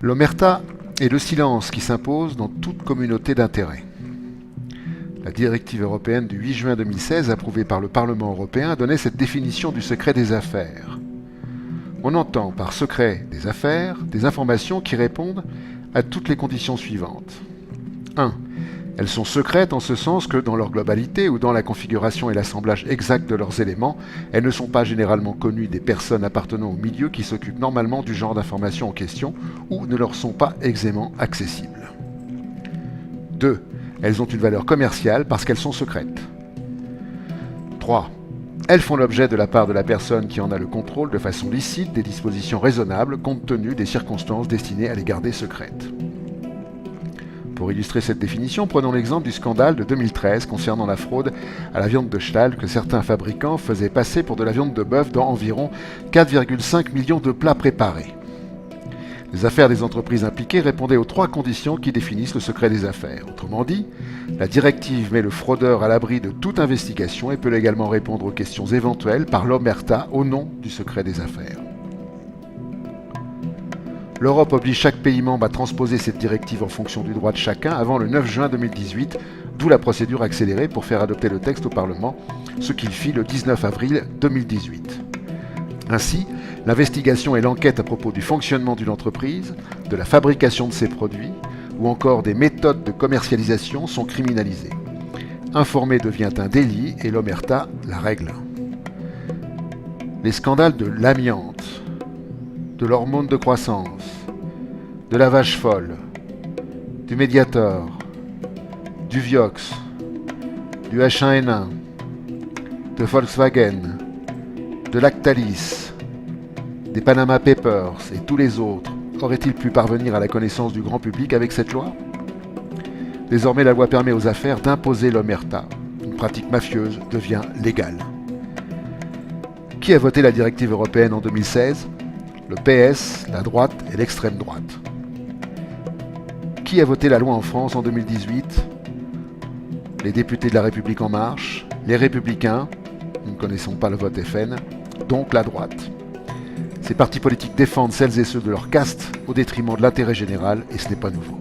L'omerta est le silence qui s'impose dans toute communauté d'intérêt. La directive européenne du 8 juin 2016, approuvée par le Parlement européen, donnait cette définition du secret des affaires. On entend par secret des affaires des informations qui répondent à toutes les conditions suivantes. 1. Elles sont secrètes en ce sens que, dans leur globalité ou dans la configuration et l'assemblage exact de leurs éléments, elles ne sont pas généralement connues des personnes appartenant au milieu qui s'occupent normalement du genre d'informations en question ou ne leur sont pas aisément accessibles. 2. Elles ont une valeur commerciale parce qu'elles sont secrètes. 3. Elles font l'objet de la part de la personne qui en a le contrôle de façon licite des dispositions raisonnables compte tenu des circonstances destinées à les garder secrètes. Pour illustrer cette définition, prenons l'exemple du scandale de 2013 concernant la fraude à la viande de cheval que certains fabricants faisaient passer pour de la viande de bœuf dans environ 4,5 millions de plats préparés. Les affaires des entreprises impliquées répondaient aux 3 conditions qui définissent le secret des affaires. Autrement dit, la directive met le fraudeur à l'abri de toute investigation et peut également répondre aux questions éventuelles par l'omerta au nom du secret des affaires. L'Europe oblige chaque pays membre à transposer cette directive en fonction du droit de chacun avant le 9 juin 2018, d'où la procédure accélérée pour faire adopter le texte au Parlement, ce qu'il fit le 19 avril 2018. Ainsi, l'investigation et l'enquête à propos du fonctionnement d'une entreprise, de la fabrication de ses produits ou encore des méthodes de commercialisation sont criminalisées. Informer devient un délit et l'omerta la règle. Les scandales de l'amiante, de l'hormone de croissance, de la vache folle, du Mediator, du Vioxx, du H1N1, de Volkswagen, de Lactalis, des Panama Papers et tous les autres auraient-ils pu parvenir à la connaissance du grand public avec cette loi ? Désormais, la loi permet aux affaires d'imposer l'omerta. Une pratique mafieuse devient légale. Qui a voté la directive européenne en 2016 ? Le PS, la droite et l'extrême droite. Qui a voté la loi en France en 2018 ? Les députés de la République En Marche, les Républicains, nous ne connaissons pas le vote FN, donc la droite. Ces partis politiques défendent celles et ceux de leur caste au détriment de l'intérêt général et ce n'est pas nouveau.